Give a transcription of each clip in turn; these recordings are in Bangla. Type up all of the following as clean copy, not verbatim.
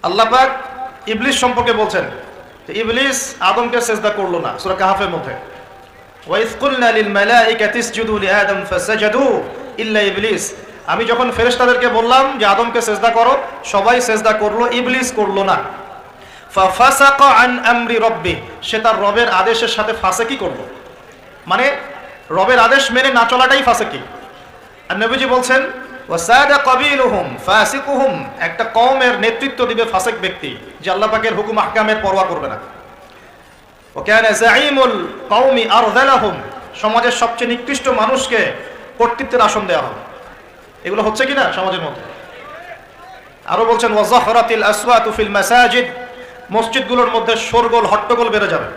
আল্লাহ পাক ইবলিস সম্পর্কে বলছেন যে ইবলিস আদমকে সিজদা করলো না, সূরা কাহফের মধ্যে। ওয়া ইয কুলনা লিল মালাইকাতি ইসজুদু লিআদম ফাসাজাদু ইল্লা ইবলিস। আমি যখন ফেরেশতাদেরকে বললাম যে আদমকে সিজদা করো, সবাই সিজদা করলো, ইবলিস করলো না। ফাফাসাকা আন আমরি রাব্বি, সে তার রবের আদেশের সাথে ফাসেকি করলো, মানে রবের আদেশ মেনে না চলাটাই ফাসেকি। আর নবীজি বলছেন ওয়াসাদা কাবিলুহুম ফাসিকুহুম, একটা কওমের নেতৃত্ব দিবে ফাসিক ব্যক্তি, যে আল্লাহ পাকের হুকুম আহকামের পরোয়া করবে না। ওয়া কানা যাঈমুল কওমি আরযালাহুম, সমাজের সবচেয়ে নিকৃষ্ট মানুষকে কর্তৃত্বের আসন দেওয়া হবে। এগুলো হচ্ছে কিনা সমাজের মধ্যে? আরো বলছেন ওয়া যাহরাতিল আসওয়াতু ফিল মাসাজিদ, মসজিদগুলোর মধ্যে শোরগোল হট্টগোল বেড়ে যাবে,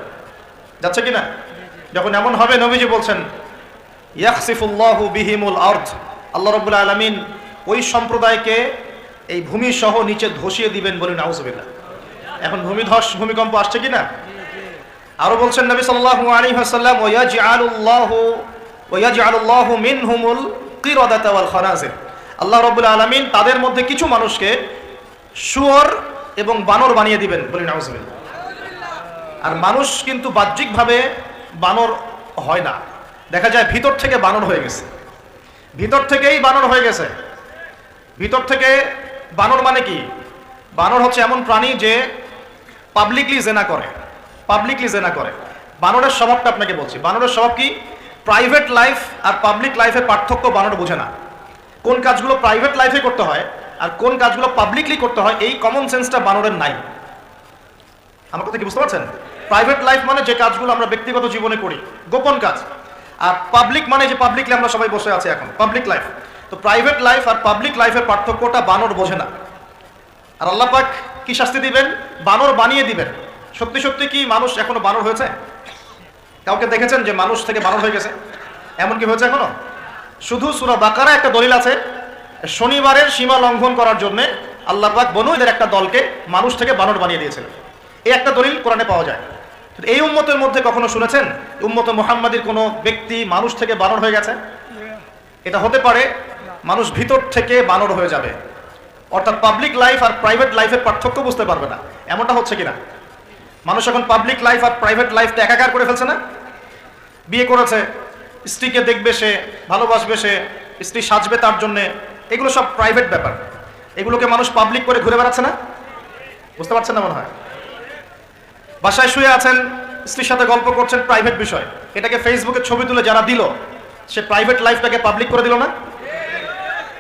যাচ্ছে কিনা? যখন এমন হবে নবীজি বলছেন ইয়াখসিফুল্লাহু বিহিমুল আরদ, আল্লাহ রাব্বুল আলামিন ওই সম্প্রদায়কে এই ভূমি সহ নিচে ধসিয়ে দিবেন, বলি নাউযুবিল্লাহ। এখন ভূমিকম্প আসছে কিনা? আরো বলছেন নবী সাল্লাল্লাহু আলাইহি ওয়াসাল্লাম ওয়ায়াজআলুল্লাহু মিনহুমুল কিরাদাতা ওয়াল খানাজির, আল্লাহ রাব্বুল আলামিন তাদের মধ্যে কিছু মানুষকে শুয়োর এবং বানর বানিয়ে দিবেন, বলি নাউযুবিল্লাহ। আর মানুষ কিন্তু বাহ্যিকভাবে বানর হয় না, দেখা যায় ভিতর থেকে বানর হয়ে গেছে, ভিতর থেকেই বানর হয়ে গেছে। ভিতর থেকে বানর মানে কি? বানর হচ্ছে এমন প্রাণী যে পাবলিকলি জেনা করে, বানরের স্বভাবটা আপনাকে বলছি। বানরের স্বভাব কি? প্রাইভেট লাইফ আর পাবলিক লাইফের পার্থক্য বানর বোঝে না। কোন কাজগুলো প্রাইভেট লাইফে করতে হয় আর কোন কাজগুলো পাবলিকলি করতে হয়, এই কমন সেন্সটা বানরের নাই। আমার কথা কি বুঝতে পারছেন? প্রাইভেট লাইফ মানে যে কাজগুলো আমরা ব্যক্তিগত জীবনে করি, গোপন কাজ। আর পাবলিক মানে যে পাবলিকলি আমরা সবাই বসে আছি এখন, পাবলিক লাইফ। তো প্রাইভেট লাইফ আর পাবলিক লাইফের পার্থক্যটা বানর বোঝে না। আর আল্লাহ পাক কি শাস্তি দিবেন? বানর বানিয়ে দিবেন। সত্যি সত্যি কি মানুষ এখনো বানর হয়েছে? কাউকে দেখেছেন যে মানুষ থেকে বানর হয়ে গেছে? এমন কি হয়েছে এখনো? শুধু সূরা বাকারা একটা দলিল আছে, শনিবারের সীমা লঙ্ঘন করার জন্য আল্লাহ পাক বনু এদের একটা দলকে মানুষ থেকে বানর বানিয়ে দিয়েছিলেন। এই একটা দলিল কোরআনে পাওয়া যায়। এই উম্মতের মধ্যে কখনো শুনেছেন উম্মতে মুহাম্মাদির কোনো ব্যক্তি মানুষ থেকে বানর হয়ে গেছে? এটা হতে পারে মানুষ ভিতর থেকে বানর হয়ে যাবে, অর্থাৎ পাবলিক লাইফ আর প্রাইভেট লাইফের পার্থক্য বুঝতে পারবে না। এমনটা হচ্ছে কিনা? মানুষ এখন পাবলিক লাইফ আর প্রাইভেট লাইফটা একাকার করে ফেলছে না? বিয়ে করেছে, স্ত্রীকে দেখবে সে, ভালোবাসবে সে, স্ত্রী সাজবে তার জন্যে, এগুলো সব প্রাইভেট ব্যাপার। এগুলোকে মানুষ পাবলিক করে ঘুরে বেড়াচ্ছে না? বুঝতে পারছেন না মনে হয়? বাসায় শুয়ে আছেন, স্ত্রীর সাথে গল্প করছেন, প্রাইভেট বিষয়। এটাকে ফেসবুকে ছবি তুলে যারা দিল, সে প্রাইভেট লাইফটাকে পাবলিক করে দিল না?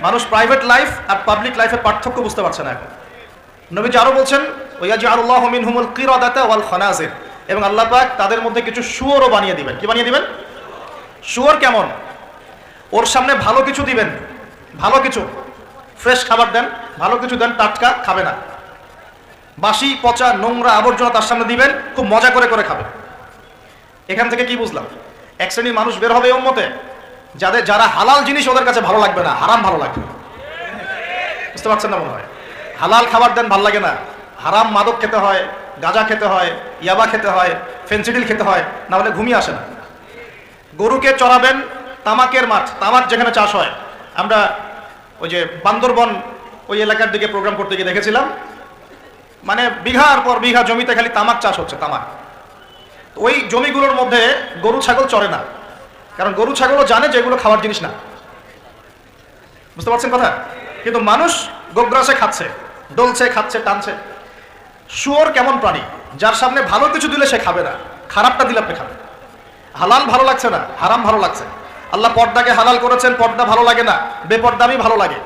মানুষ প্রাইভেট লাইফ আর পাবলিক লাইফের পার্থক্য বুঝতে পারছে না এখন। নবীজি আরো বলছেন ওয়ায়াজআলুল্লাহু মিনহুমুল কিরাদাতা ওয়াল খানাজির, এবং আল্লাহ পাক তাদের মধ্যে কিছু শুয়োরও বানিয়ে দিবেন। কি বানিয়ে দিবেন? শুয়োর কেমন? ওর সামনে ভালো কিছু দিবেন, ভালো কিছু, ফ্রেশ খাবার দেন, ভালো কিছু দেন, টাটকা খাবে না। বাসি পচা নোংরা আবর্জনা তার সামনে দিবেন, খুব মজা করে করে খাবে। এখান থেকে কি বুঝলাম? এক শ্রেণীর মানুষ বের হবে উম্মতে, যারা হালাল জিনিস ওদের কাছে ভালো লাগবে না, হারাম ভালো লাগবে। বুঝতে পারছেন না মনে হয়? হালাল খাবার দেন ভাল লাগে না, হারাম মাদক খেতে হয়, গাঁজা খেতে হয়, ইয়াবা খেতে হয়, ফেন্সিডিল খেতে হয়, না হলে ঘুমিয়ে আসে না। গরুকে চড়াবেন তামাকের মাঠ, তামাক যেখানে চাষ হয়। আমরা ওই যে বান্দরবন ওই এলাকার দিকে প্রোগ্রাম করতে গিয়ে দেখেছিলাম, মানে বিঘার পর বিঘা জমিতে খালি তামাক চাষ হচ্ছে, তামাক। ওই জমিগুলোর মধ্যে গরু ছাগল চড়ে না, কারণ গরু ছাগলও জানে যে এগুলো খাওয়ার জিনিস না। বুঝতে পারছেন কথা? কিন্তু মানুষ গোগ্রাসে খাচ্ছে, ডলছে, খাচ্ছে, টানছে। শুয়োর কেমন প্রাণী? যার সামনে ভালো কিছু দিলে সে খাবে না, খারাপটা দিলে আপনি খাবেন। হালাল ভালো লাগছে না, হারাম ভালো লাগছে। আল্লাহ পর্দাকে হালাল করেছেন, পর্দা ভালো লাগে না, বেপর্দামি ভালো লাগে।